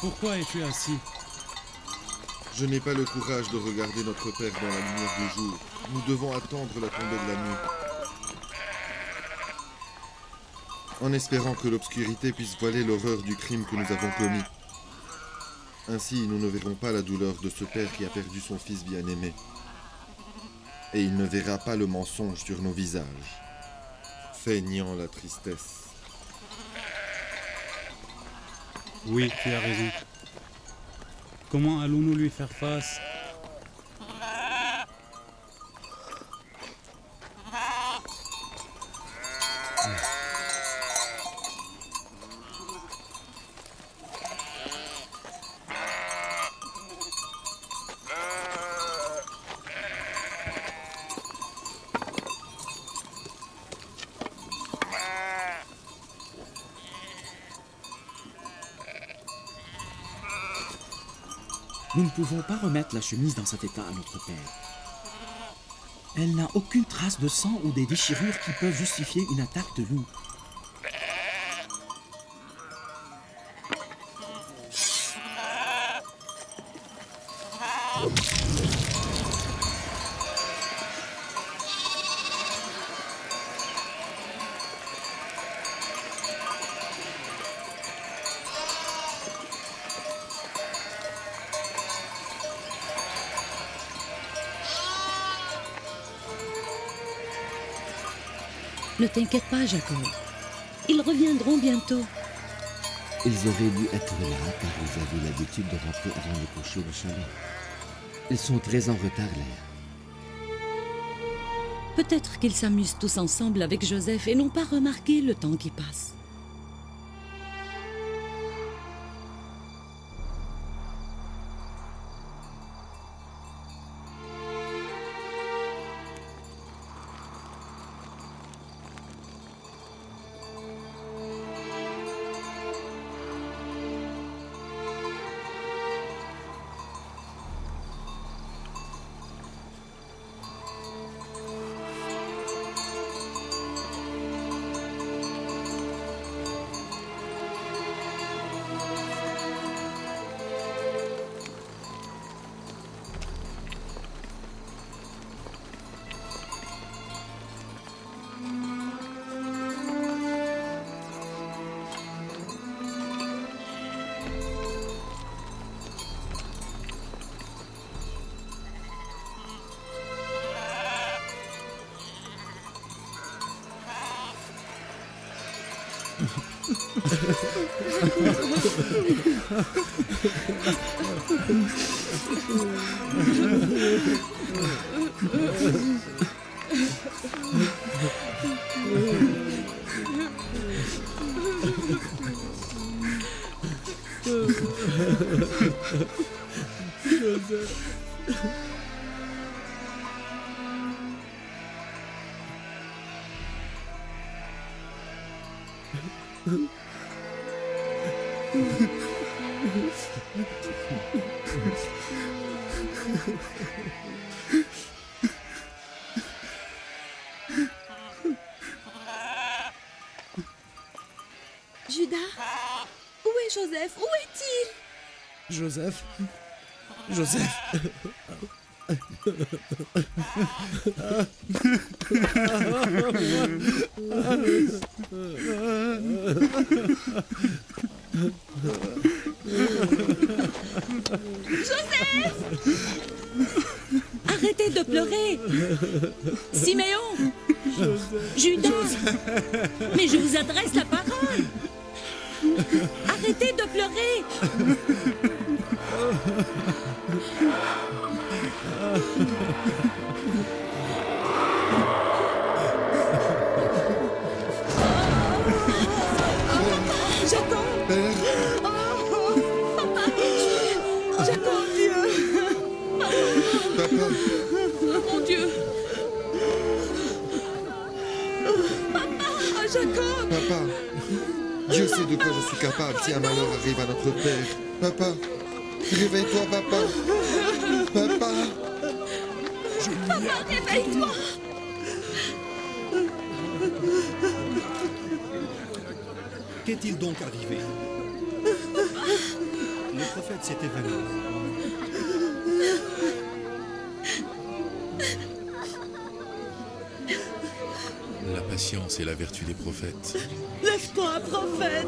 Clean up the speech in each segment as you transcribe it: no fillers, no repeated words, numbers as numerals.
Pourquoi es-tu assis? Je n'ai pas le courage de regarder notre père dans la lumière du jour. Nous devons attendre la tombée de la nuit. En espérant que l'obscurité puisse voiler l'horreur du crime que nous avons commis. Ainsi, nous ne verrons pas la douleur de ce père qui a perdu son fils bien-aimé. Et il ne verra pas le mensonge sur nos visages, feignant la tristesse. Oui, tu as raison. Comment allons-nous lui faire face? Nous ne pouvons pas remettre la chemise dans cet état à notre père. Elle n'a aucune trace de sang ou des déchirures qui peuvent justifier une attaque de loup. Ne t'inquiète pas, Jacob. Ils reviendront bientôt. Ils auraient dû être là car ils avaient l'habitude de rentrer avant le coucher au chalet. Ils sont très en retard, Léa. Peut-être qu'ils s'amusent tous ensemble avec Joseph et n'ont pas remarqué le temps qui passe. Judas? Où est Joseph? Où est-il? Joseph? Joseph? Joseph! Arrêtez de pleurer! Siméon! Judas! Mais je vous adresse la parole! Arrêtez de pleurer! Jacob! Jacob, Dieu! Papa, Oh mon Dieu! Papa! Jacob! papa, Dieu sait de quoi je suis capable si un malheur arrive à notre père. Papa, réveille-toi, papa. Papa. Papa, réveille-toi! Qu'est-il donc arrivé? Le prophète s'est évanoui. La patience est la vertu des prophètes. Lève-toi, prophète.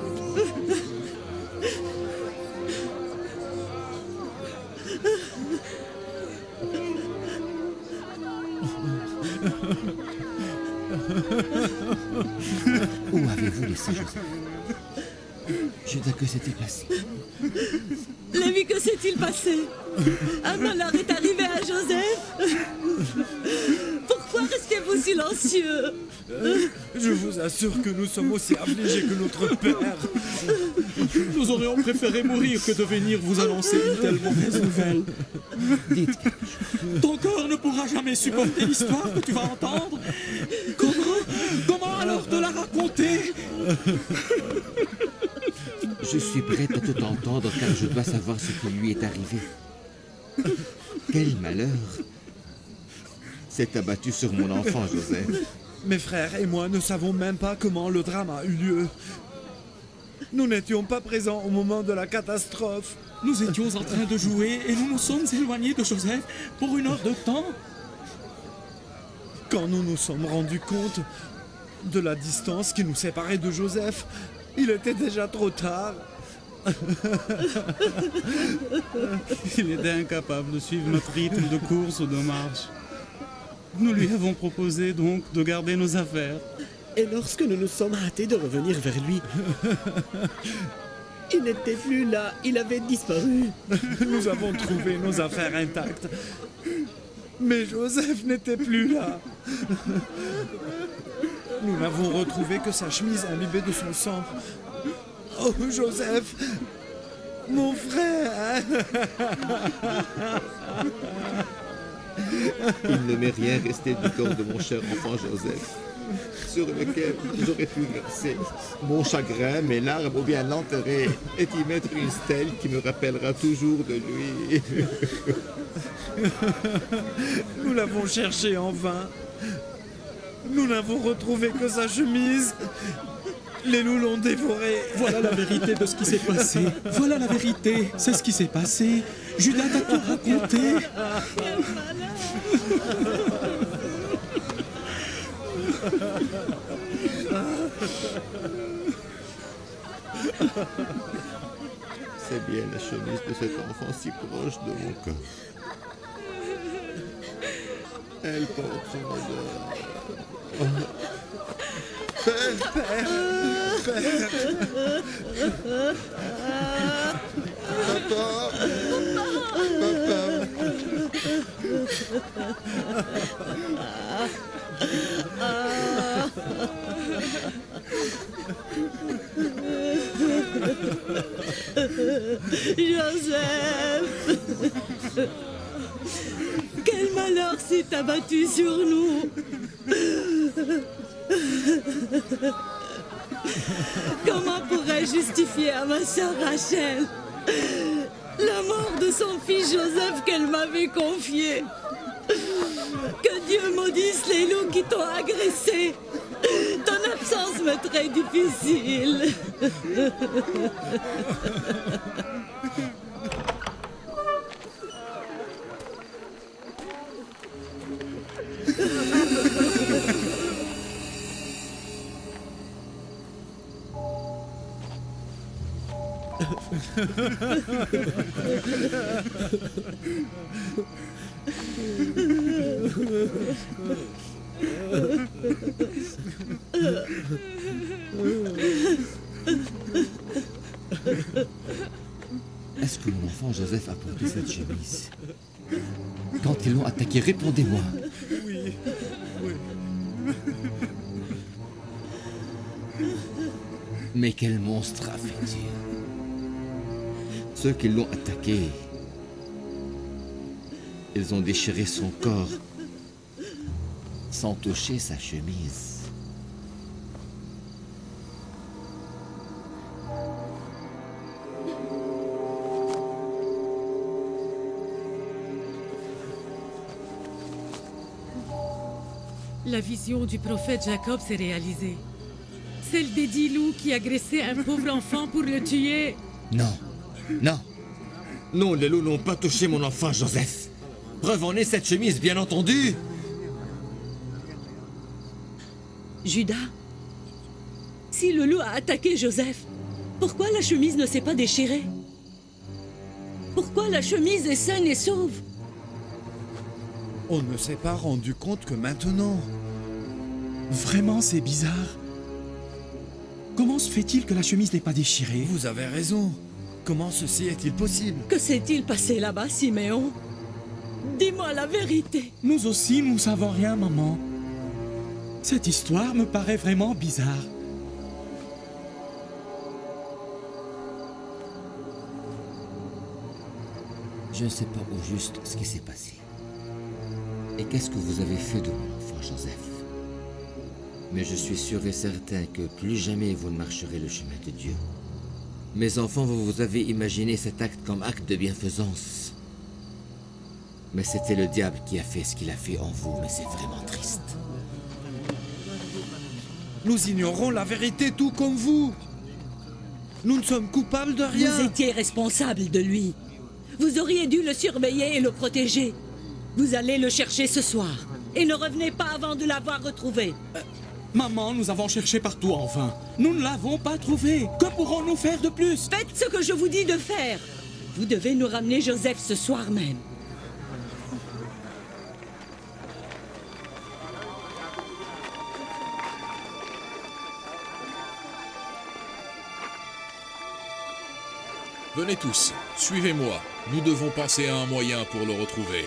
Où avez-vous laissé Joseph? Judas, que s'est-il passé? Lévi, que s'est-il passé? Un malheur est arrivé à Joseph. Pourquoi restez-vous silencieux? Je vous assure que nous sommes aussi affligés que notre père. Nous aurions préféré mourir que de venir vous annoncer une telle mauvaise nouvelle. Dites, Ton cœur ne pourra jamais supporter l'histoire que tu vas entendre. Comment alors te la raconter? je suis prête à tout entendre car je dois savoir ce qui lui est arrivé. Quel malheur s'est abattu sur mon enfant, Joseph. Mes frères et moi ne savons même pas comment le drame a eu lieu. Nous n'étions pas présents au moment de la catastrophe. Nous étions en train de jouer et nous nous sommes éloignés de Joseph pour une heure de temps. Quand nous nous sommes rendus compte de la distance qui nous séparait de Joseph, il était déjà trop tard. Il était incapable de suivre notre rythme de course ou de marche. Nous lui avons proposé donc de garder nos affaires. Et lorsque nous nous sommes hâtés de revenir vers lui, il n'était plus là, il avait disparu. Nous avons trouvé nos affaires intactes. Mais Joseph n'était plus là. Nous n'avons retrouvé que sa chemise imbibée de son sang. Oh, Joseph, mon frère. Il ne m'est rien resté du corps de mon cher enfant Joseph, sur lequel j'aurais pu verser mon chagrin, mes larmes ou bien l'enterrer et y mettre une stèle qui me rappellera toujours de lui. Nous l'avons cherché en vain. Nous n'avons retrouvé que sa chemise. Les loups l'ont dévoré. Voilà la vérité de ce qui s'est passé. Voilà la vérité. C'est ce qui s'est passé. Judas t'a tout raconté. C'est bien la chemise de cet enfant si proche de mon corps. Elle porte son odeur. Papa! Papa! Joseph! Quel malheur s'est abattu sur nous! Comment pourrais-je justifier à ma sœur Rachel la mort de son fils Joseph qu'elle m'avait confié? Que Dieu maudisse les loups qui t'ont agressé. Ton absence m'est très difficile. Est-ce que mon enfant Joseph a porté cette chemise? Quand ils l'ont attaqué, répondez-moi. Oui, oui. Mais quel monstre a fait-il? Ceux qui l'ont attaqué, ils ont déchiré son corps sans toucher sa chemise. La vision du prophète Jacob s'est réalisée. Celle des 10 loups qui agressaient un pauvre enfant pour le tuer. Non, non. Non, les loups n'ont pas touché mon enfant Joseph. Preuve en est cette chemise, bien entendu. Judas, si le loup a attaqué Joseph, pourquoi la chemise ne s'est pas déchirée? Pourquoi la chemise est saine et sauve? On ne s'est pas rendu compte que maintenant. Vraiment, c'est bizarre. Comment se fait-il que la chemise n'est pas déchirée? Vous avez raison. Comment ceci est-il possible? Que s'est-il passé là-bas, Siméon? Dis-moi la vérité. Nous aussi, nous ne savons rien, maman. Cette histoire me paraît vraiment bizarre. Je ne sais pas au juste ce qui s'est passé. Et qu'est-ce que vous avez fait de mon enfant Joseph? Mais je suis sûr et certain que plus jamais vous ne marcherez le chemin de Dieu. Mes enfants, vous avez imaginé cet acte comme acte de bienfaisance. Mais c'était le diable qui a fait ce qu'il a fait en vous, mais c'est vraiment triste. Nous ignorons la vérité tout comme vous. Nous ne sommes coupables de rien. Vous étiez responsable de lui. Vous auriez dû le surveiller et le protéger. Vous allez le chercher ce soir. Et ne revenez pas avant de l'avoir retrouvé. Maman, nous avons cherché partout en vain. Nous ne l'avons pas trouvé. Que pourrons-nous faire de plus? Faites ce que je vous dis de faire. Vous devez nous ramener Joseph ce soir même. Venez tous, suivez-moi. Nous devons penser à un moyen pour le retrouver.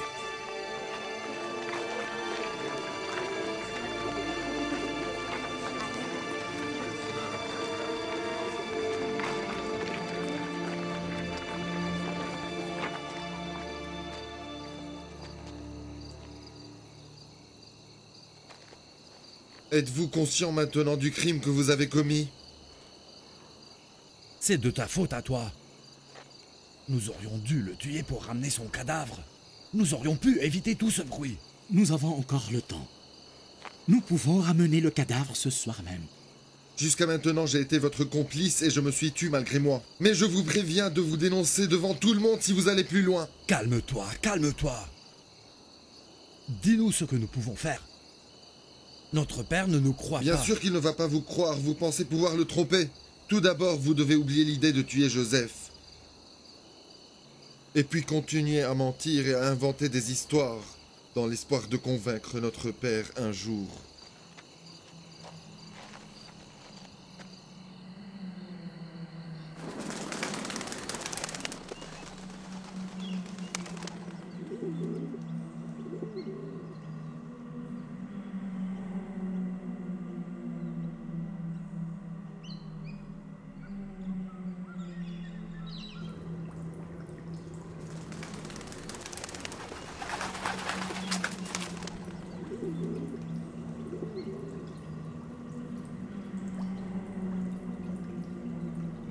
Êtes-vous conscient maintenant du crime que vous avez commis? C'est de ta faute à toi. Nous aurions dû le tuer pour ramener son cadavre. Nous aurions pu éviter tout ce bruit. Nous avons encore le temps. Nous pouvons ramener le cadavre ce soir même. Jusqu'à maintenant, j'ai été votre complice et je me suis tué malgré moi. Mais je vous préviens de vous dénoncer devant tout le monde si vous allez plus loin. Calme-toi, calme-toi. Dis-nous ce que nous pouvons faire. Notre père ne nous croit pas. Bien sûr qu'il ne va pas vous croire, vous pensez pouvoir le tromper. Tout d'abord, vous devez oublier l'idée de tuer Joseph. Et puis continuer à mentir et à inventer des histoires, dans l'espoir de convaincre notre père un jour.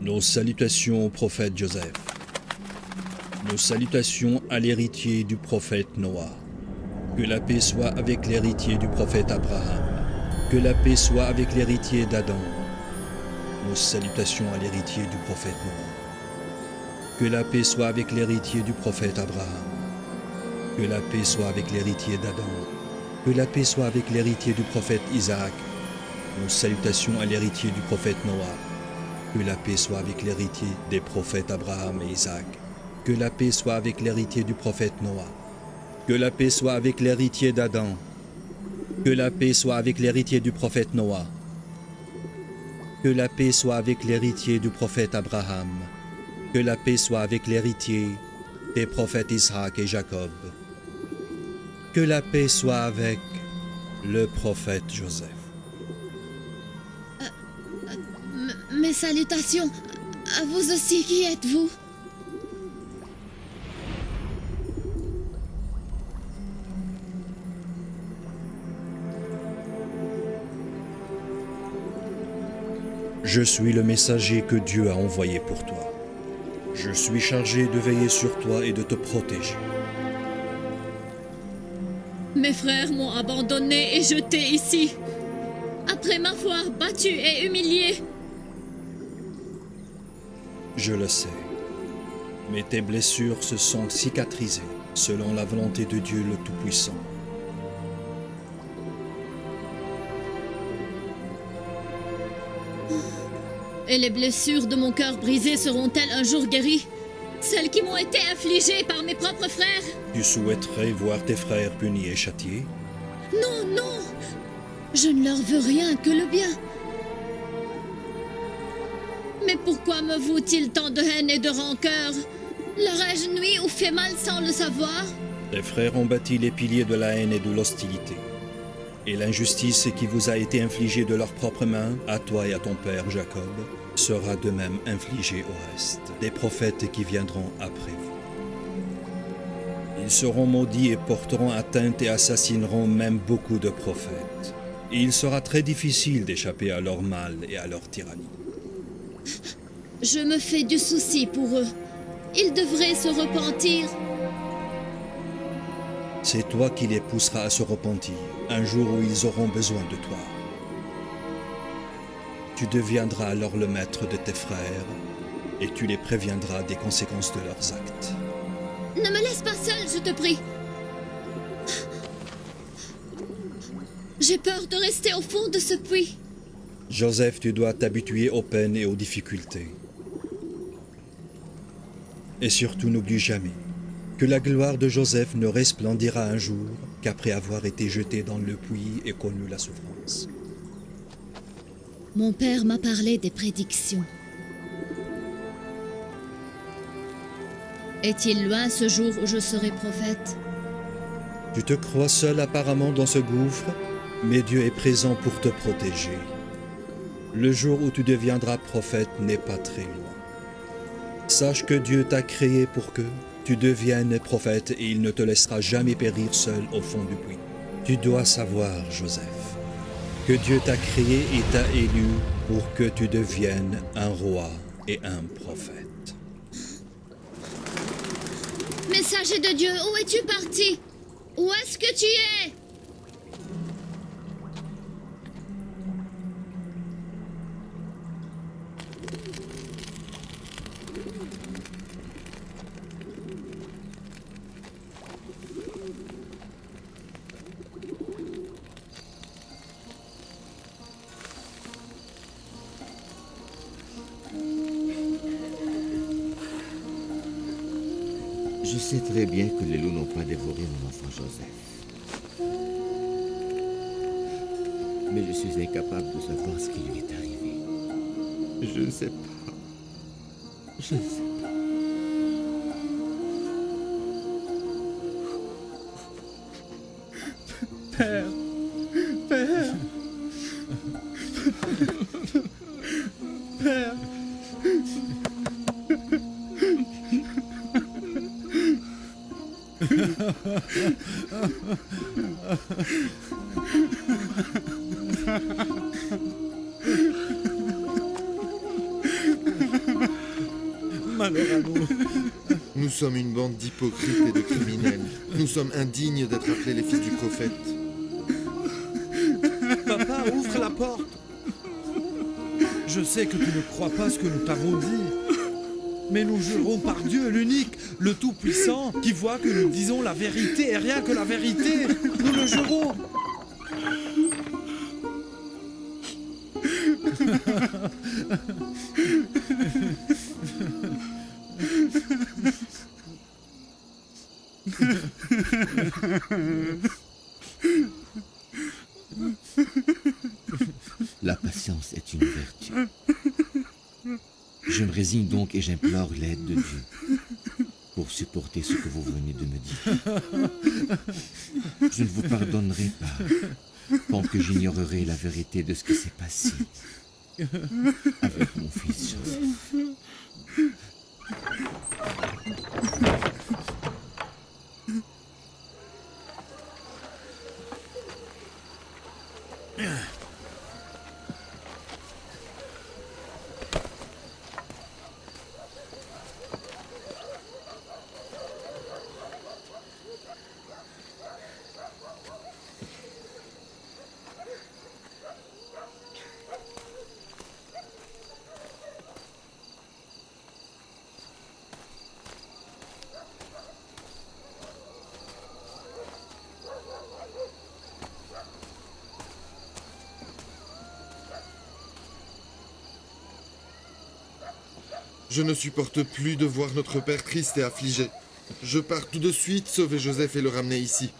Nos salutations au prophète Joseph. Nos salutations à l'héritier du prophète Noah. Que la paix soit avec l'héritier du prophète Abraham. Que la paix soit avec l'héritier d'Adam. Nos salutations à l'héritier du prophète Noah. Que la paix soit avec l'héritier du prophète Abraham. Que la paix soit avec l'héritier d'Adam. Que la paix soit avec l'héritier du prophète Isaac. Nos salutations à l'héritier du prophète Noah. Que la paix soit avec l'héritier des prophètes Abraham et Isaac. Que la paix soit avec l'héritier du prophète Noah. Que la paix soit avec l'héritier d'Adam. Que la paix soit avec l'héritier du prophète Noah. Que la paix soit avec l'héritier du prophète Abraham. Que la paix soit avec l'héritier des prophètes Isaac et Jacob. Que la paix soit avec le prophète Joseph. Mes salutations. À vous aussi, qui êtes-vous? Je suis le messager que Dieu a envoyé pour toi. Je suis chargé de veiller sur toi et de te protéger. Mes frères m'ont abandonné et jeté ici, après m'avoir battu et humilié. Je le sais. Mais tes blessures se sont cicatrisées selon la volonté de Dieu le Tout-Puissant. Et les blessures de mon cœur brisé seront-elles un jour guéries? Celles qui m'ont été infligées par mes propres frères? Tu souhaiterais voir tes frères punis et châtiés? Non, non! Je ne leur veux rien que le bien. Mais pourquoi me vaut-il tant de haine et de rancœur? Leur ai-je nui ou fait mal sans le savoir? Tes frères ont bâti les piliers de la haine et de l'hostilité. Et l'injustice qui vous a été infligée de leurs propres mains, à toi et à ton père Jacob, sera de même infligée au reste des prophètes qui viendront après vous. Ils seront maudits et porteront atteinte et assassineront même beaucoup de prophètes. Et il sera très difficile d'échapper à leur mal et à leur tyrannie. Je me fais du souci pour eux. Ils devraient se repentir. C'est toi qui les pousseras à se repentir, un jour où ils auront besoin de toi. Tu deviendras alors le maître de tes frères, et tu les préviendras des conséquences de leurs actes. Ne me laisse pas seule, je te prie. J'ai peur de rester au fond de ce puits. Joseph, tu dois t'habituer aux peines et aux difficultés. Et surtout, n'oublie jamais que la gloire de Joseph ne resplendira un jour qu'après avoir été jeté dans le puits et connu la souffrance. Mon père m'a parlé des prédictions. Est-il loin ce jour où je serai prophète? Tu te crois seul apparemment dans ce gouffre, mais Dieu est présent pour te protéger. Le jour où tu deviendras prophète n'est pas très loin. Sache que Dieu t'a créé pour que tu deviennes prophète et il ne te laissera jamais périr seul au fond du puits. Tu dois savoir, Joseph, que Dieu t'a créé et t'a élu pour que tu deviennes un roi et un prophète. Messager de Dieu, où es-tu parti? Où est-ce que tu es? Je sais très bien que les loups n'ont pas dévoré mon enfant Joseph. Mais je suis incapable de savoir ce qui lui est arrivé. Je ne sais pas. Je ne sais pas. Père. Père. Père. Malheur à nous. Nous sommes une bande d'hypocrites et de criminels. Nous sommes indignes d'être appelés les fils du prophète. Papa, ouvre la porte. Je sais que tu ne crois pas ce que nous t'avons dit. Mais nous jurons par Dieu, l'unique, le Tout-Puissant, qui voit que nous disons la vérité et rien que la vérité. Nous le jurons. La patience est une vertu. Je me résigne donc et j'implore l'aide de Dieu pour supporter ce que vous venez de me dire. Je ne vous pardonnerai pas tant que j'ignorerai la vérité de ce qui s'est passé avec mon fils Joseph. Je ne supporte plus de voir notre père triste et affligé. Je pars tout de suite sauver Joseph et le ramener ici.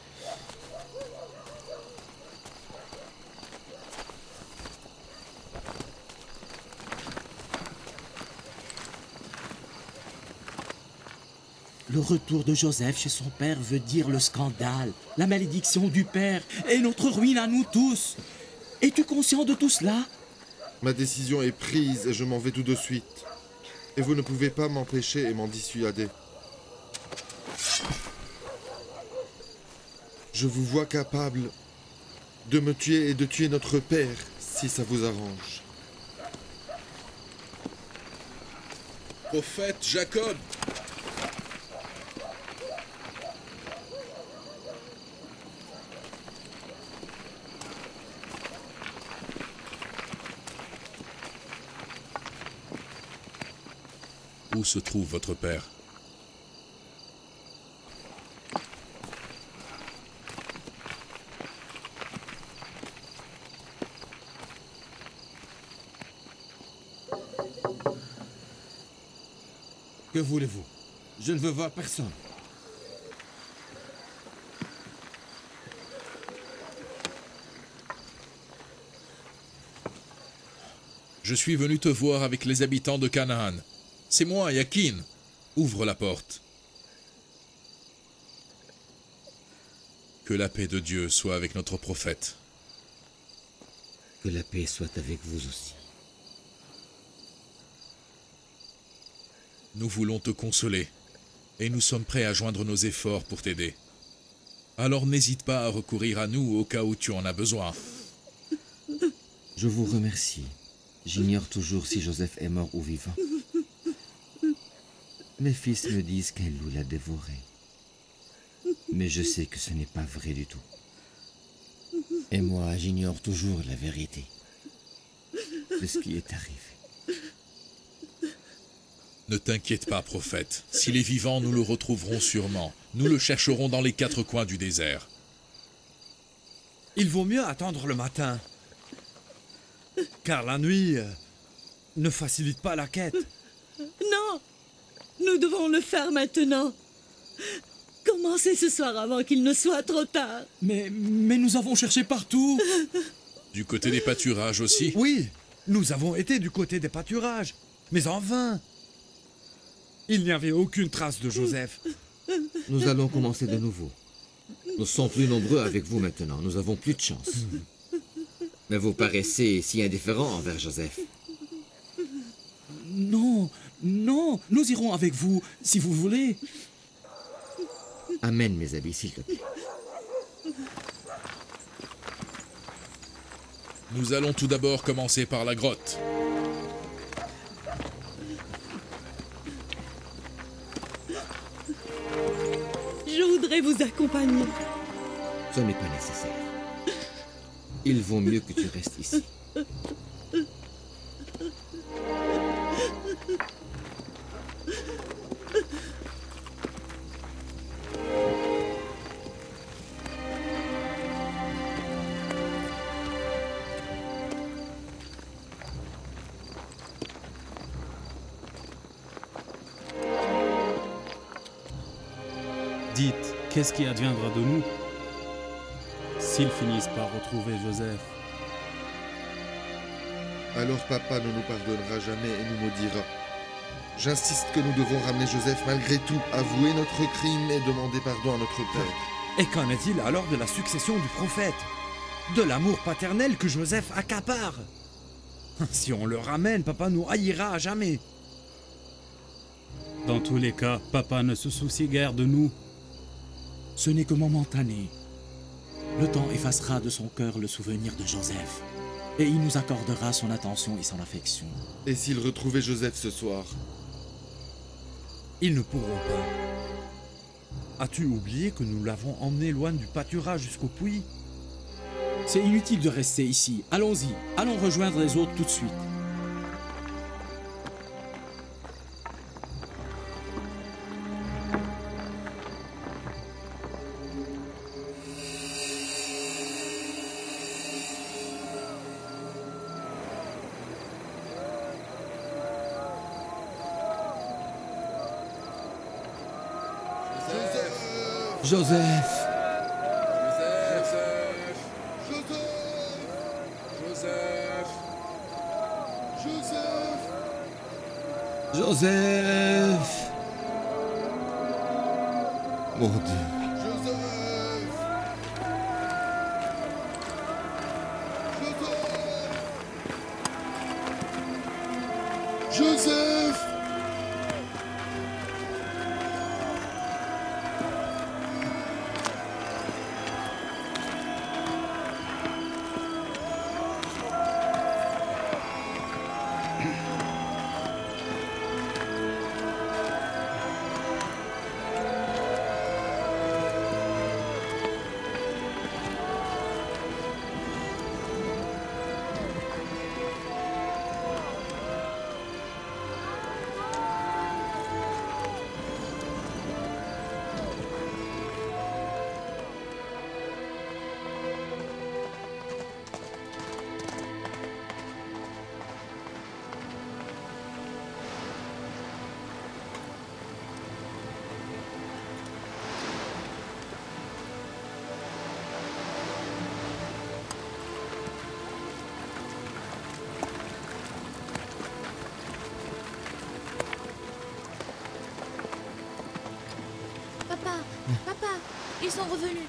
Le retour de Joseph chez son père veut dire le scandale, la malédiction du père et notre ruine à nous tous. Es-tu conscient de tout cela? Ma décision est prise et je m'en vais tout de suite. Et vous ne pouvez pas m'empêcher et m'en dissuader. Je vous vois capable de me tuer et de tuer notre père, si ça vous arrange. Prophète Jacob! Où se trouve votre père? Que voulez-vous? Je ne veux voir personne. Je suis venu te voir avec les habitants de Canaan. C'est moi, Yakin. Ouvre la porte. Que la paix de Dieu soit avec notre prophète. Que la paix soit avec vous aussi. Nous voulons te consoler, et nous sommes prêts à joindre nos efforts pour t'aider. Alors n'hésite pas à recourir à nous au cas où tu en as besoin. Je vous remercie. J'ignore toujours si Joseph est mort ou vivant. Mes fils me disent qu'un loup l'a dévoré. Mais je sais que ce n'est pas vrai du tout. Et moi, j'ignore toujours la vérité de ce qui est arrivé. Ne t'inquiète pas, prophète. S'il est vivant, nous le retrouverons sûrement. Nous le chercherons dans les 4 coins du désert. Il vaut mieux attendre le matin. Car la nuit ne facilite pas la quête. Non! Nous devons le faire maintenant. Commencez ce soir avant qu'il ne soit trop tard. Mais nous avons cherché partout. Du côté des pâturages aussi? Oui, nous avons été du côté des pâturages, mais en vain. Il n'y avait aucune trace de Joseph. Nous allons commencer de nouveau. Nous sommes plus nombreux avec vous maintenant. Nous avons plus de chance. Mais vous paraissez si indifférent envers Joseph. Non, non, nous irons avec vous, si vous voulez. Amène mes habits, s'il te plaît. Nous allons tout d'abord commencer par la grotte. Je voudrais vous accompagner. Ce n'est pas nécessaire. Il vaut mieux que tu restes ici. Dites, qu'est-ce qui adviendra de nous s'ils finissent par retrouver Joseph? Alors papa ne nous pardonnera jamais et nous maudira. J'insiste que nous devons ramener Joseph malgré tout, avouer notre crime et demander pardon à notre père. Et qu'en est-il alors de la succession du prophète? De l'amour paternel que Joseph accapare? Si on le ramène, papa nous haïra à jamais. Dans tous les cas, papa ne se soucie guère de nous. Ce n'est que momentané. Le temps effacera de son cœur le souvenir de Joseph. Et il nous accordera son attention et son affection. Et s'ils retrouvaient Joseph ce soir? Ils ne pourront pas. As-tu oublié que nous l'avons emmené loin du pâturage jusqu'au puits? C'est inutile de rester ici. Allons-y. Allons rejoindre les autres tout de suite. Joseph! Joseph! Mon Dieu! Joseph! Papa, ils sont revenus.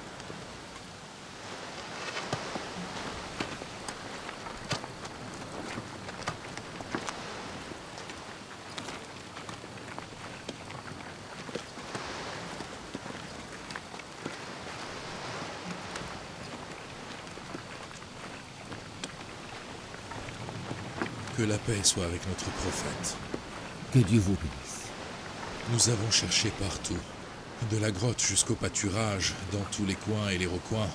Que la paix soit avec notre prophète. Que Dieu vous bénisse. Nous avons cherché partout, de la grotte jusqu'au pâturage, dans tous les coins et les recoins,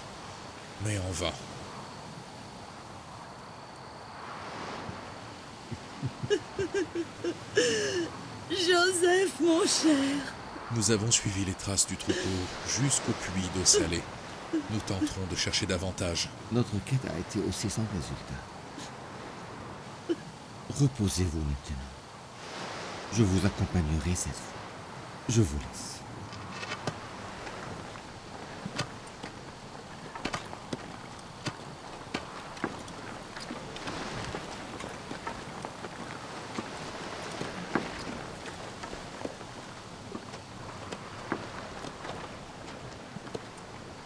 mais en vain. Joseph, mon cher. Nous avons suivi les traces du troupeau jusqu'au puits d'eau salée. Nous tenterons de chercher davantage. Notre quête a été aussi sans résultat. Reposez-vous maintenant. Je vous accompagnerai cette fois. Je vous laisse.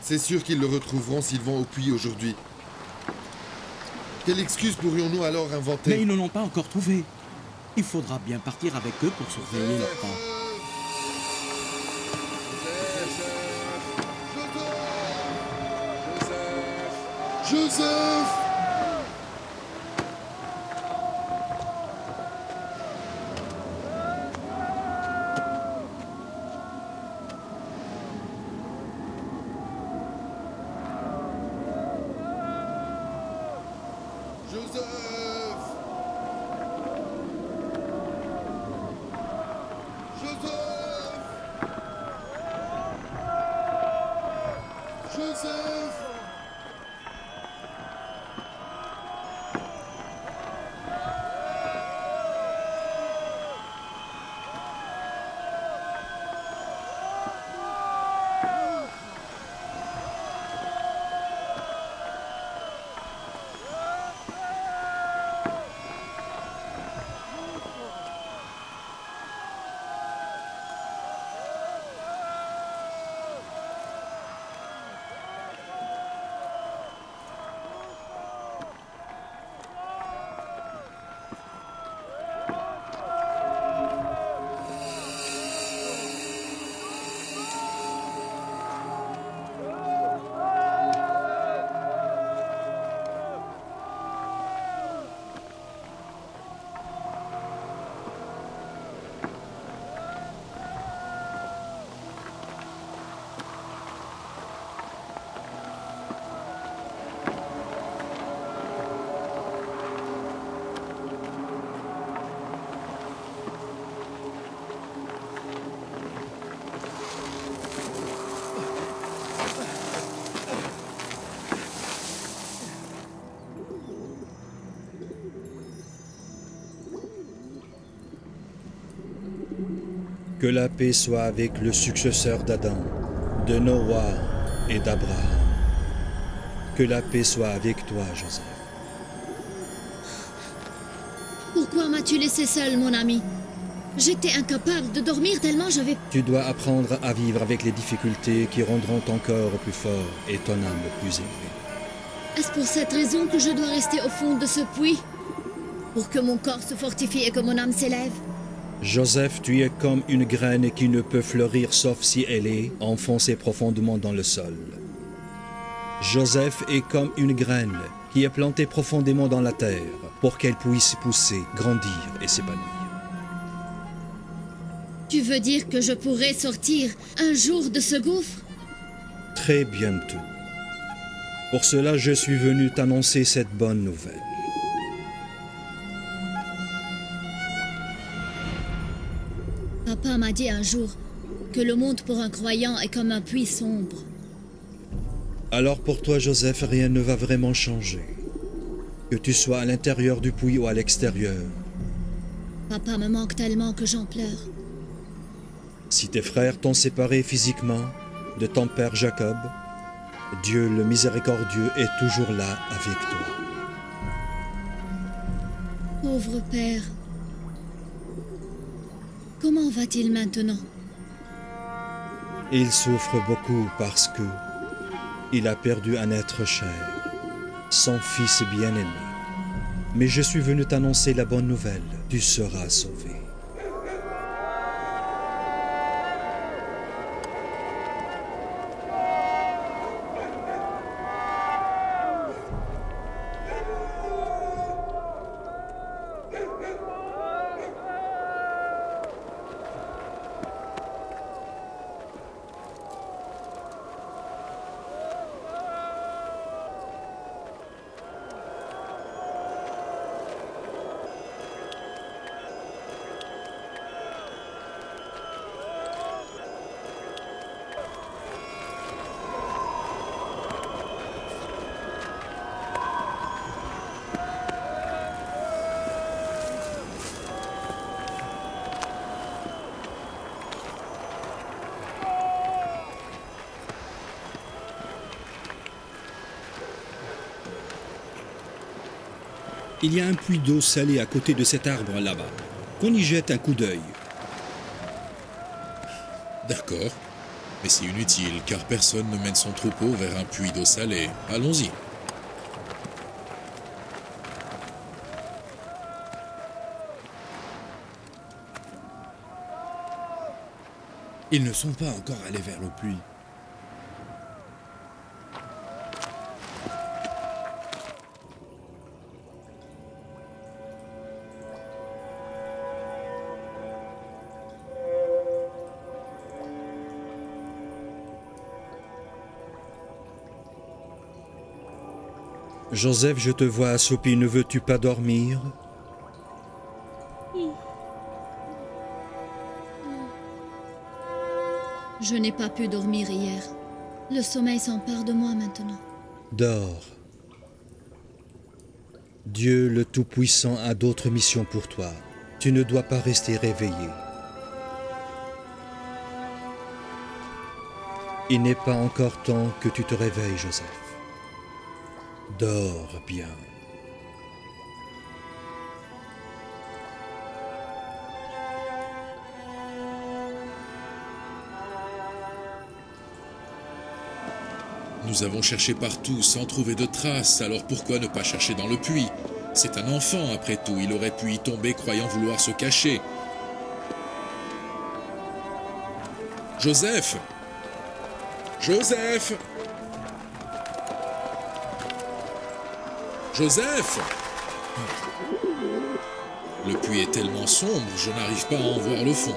C'est sûr qu'ils le retrouveront s'ils vont au puits aujourd'hui. Quelle excuse pourrions-nous alors inventer? Mais ils ne l'ont pas encore trouvé. Il faudra bien partir avec eux pour surveiller leur camp. Joseph! Que la paix soit avec le successeur d'Adam, de Noah et d'Abraham. Que la paix soit avec toi, Joseph. Pourquoi m'as-tu laissé seul, mon ami? J'étais incapable de dormir tellement j'avais... Tu dois apprendre à vivre avec les difficultés qui rendront ton corps plus fort et ton âme plus élevée. Est-ce pour cette raison que je dois rester au fond de ce puits? Pour que mon corps se fortifie et que mon âme s'élève? Joseph, tu es comme une graine qui ne peut fleurir sauf si elle est enfoncée profondément dans le sol. Joseph est comme une graine qui est plantée profondément dans la terre pour qu'elle puisse pousser, grandir et s'épanouir. Tu veux dire que je pourrais sortir un jour de ce gouffre? Très bientôt. Pour cela, je suis venu t'annoncer cette bonne nouvelle. Papa m'a dit un jour que le monde pour un croyant est comme un puits sombre. Alors pour toi, Joseph, rien ne va vraiment changer. Que tu sois à l'intérieur du puits ou à l'extérieur. Papa me manque tellement que j'en pleure. Si tes frères t'ont séparé physiquement de ton père Jacob, Dieu le miséricordieux est toujours là avec toi. Pauvre père. Comment va-t-il maintenant? Il souffre beaucoup parce que il a perdu un être cher, son fils bien-aimé. Mais je suis venu t'annoncer la bonne nouvelle, tu seras sauvé. Il y a un puits d'eau salée à côté de cet arbre là-bas. Qu'on y jette un coup d'œil. D'accord. Mais c'est inutile, car personne ne mène son troupeau vers un puits d'eau salée. Allons-y. Ils ne sont pas encore allés vers le puits. Joseph, je te vois assoupi, ne veux-tu pas dormir? Je n'ai pas pu dormir hier. Le sommeil s'empare de moi maintenant. Dors. Dieu le Tout-Puissant a d'autres missions pour toi. Tu ne dois pas rester réveillé. Il n'est pas encore temps que tu te réveilles, Joseph. Dors bien. Nous avons cherché partout sans trouver de traces, alors pourquoi ne pas chercher dans le puits? C'est un enfant, après tout, il aurait pu y tomber croyant vouloir se cacher. Joseph! Joseph! Joseph! Le puits est tellement sombre, je n'arrive pas à en voir le fond.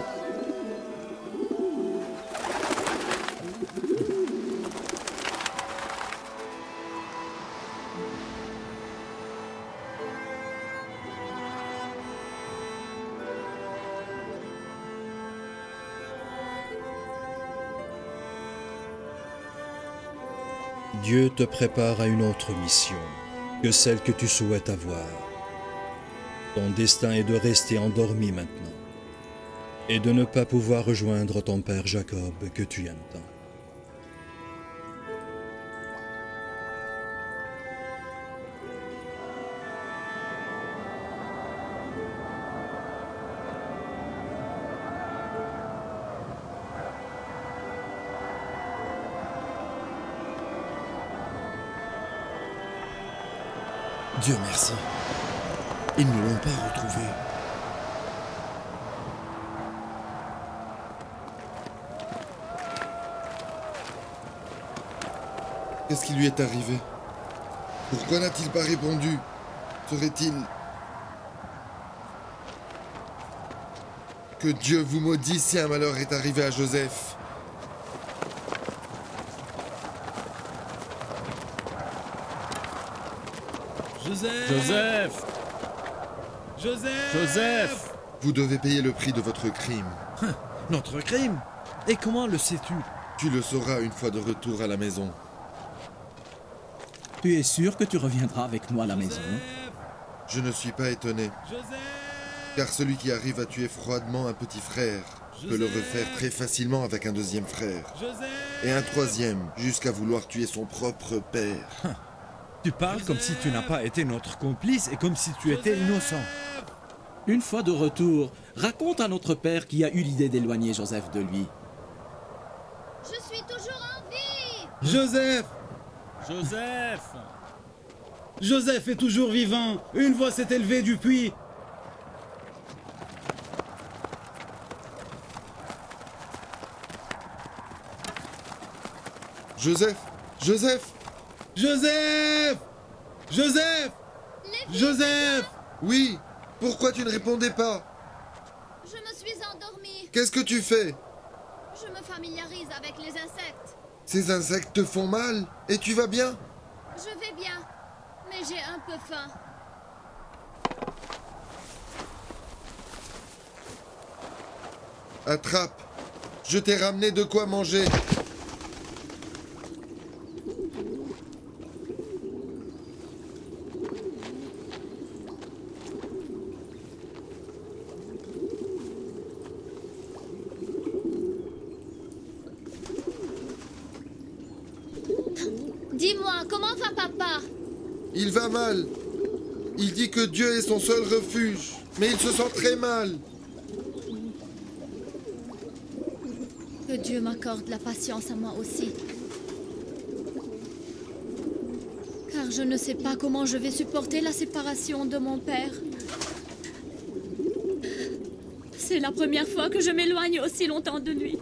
Dieu te prépare à une autre mission que celle que tu souhaites avoir. Ton destin est de rester endormi maintenant et de ne pas pouvoir rejoindre ton père Jacob que tu aimes tant. Dieu merci. Ils ne l'ont pas retrouvé. Qu'est-ce qui lui est arrivé? Pourquoi n'a-t-il pas répondu? Serait-il... Que Dieu vous maudisse si un malheur est arrivé à Joseph. Joseph! Joseph! Joseph! Joseph! Vous devez payer le prix de votre crime. Notre crime? Et comment le sais-tu? Tu le sauras une fois de retour à la maison. Tu es sûr que tu reviendras avec nous à la maison? Je ne suis pas étonné. Car celui qui arrive à tuer froidement un petit frère peut le refaire très facilement avec un deuxième frère. Et un troisième, jusqu'à vouloir tuer son propre père. Tu parles comme si tu n'as pas été notre complice et comme si tu étais innocent. Une fois de retour, raconte à notre père qui a eu l'idée d'éloigner Joseph de lui. Je suis toujours en vie! Joseph! Joseph! Joseph est toujours vivant! Une voix s'est élevée du puits! Joseph! Joseph! Joseph! Joseph! Joseph! Oui! Pourquoi tu ne répondais pas? Je me suis endormie. Qu'est-ce que tu fais? Je me familiarise avec les insectes. Ces insectes te font mal? Et tu vas bien? Je vais bien, mais j'ai un peu faim. Attrape! Je t'ai ramené de quoi manger. Dis-moi, comment va papa? Il va mal. Il dit que Dieu est son seul refuge. Mais il se sent très mal. Que Dieu m'accorde la patience à moi aussi. Car je ne sais pas comment je vais supporter la séparation de mon père. C'est la première fois que je m'éloigne aussi longtemps de lui.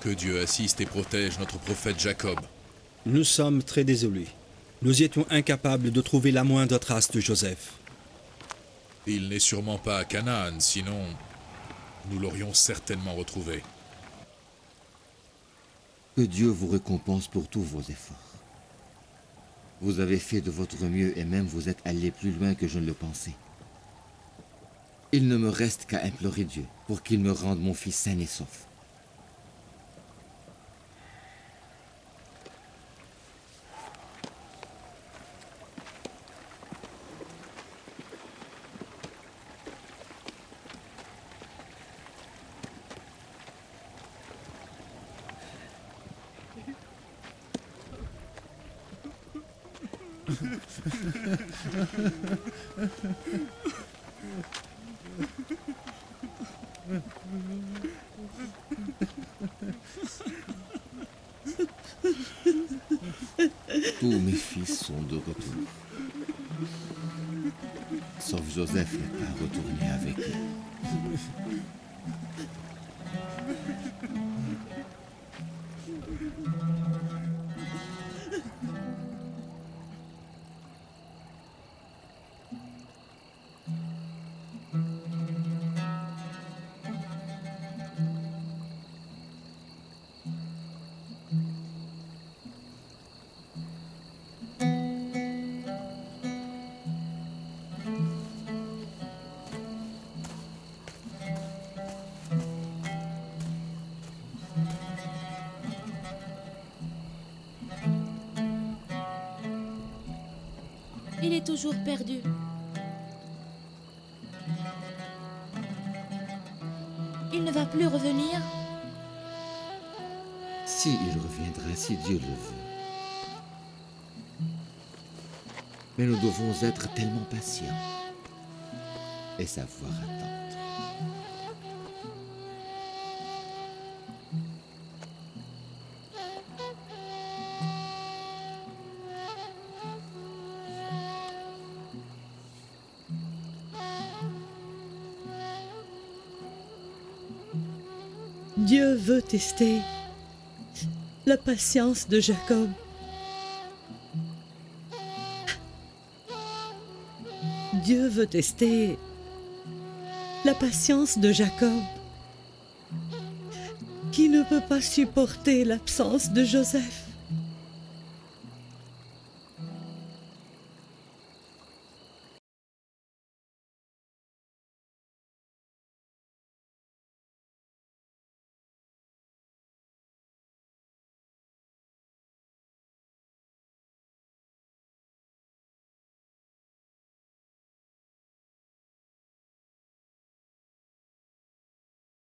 Que Dieu assiste et protège notre prophète Jacob. Nous sommes très désolés. Nous étions incapables de trouver la moindre trace de Joseph. Il n'est sûrement pas à Canaan, sinon nous l'aurions certainement retrouvé. Que Dieu vous récompense pour tous vos efforts. Vous avez fait de votre mieux et même vous êtes allé plus loin que je ne le pensais. Il ne me reste qu'à implorer Dieu pour qu'il me rende mon fils sain et sauf. Tous mes fils sont de retour. Sauf Joseph n'est pas retourné avec eux. est toujours perdu. Il ne va plus revenir? Si il reviendra, si Dieu le veut. Mais nous devons être tellement patients et savoir attendre. Dieu veut tester la patience de Jacob. Dieu veut tester la patience de Jacob, qui ne peut pas supporter l'absence de Joseph.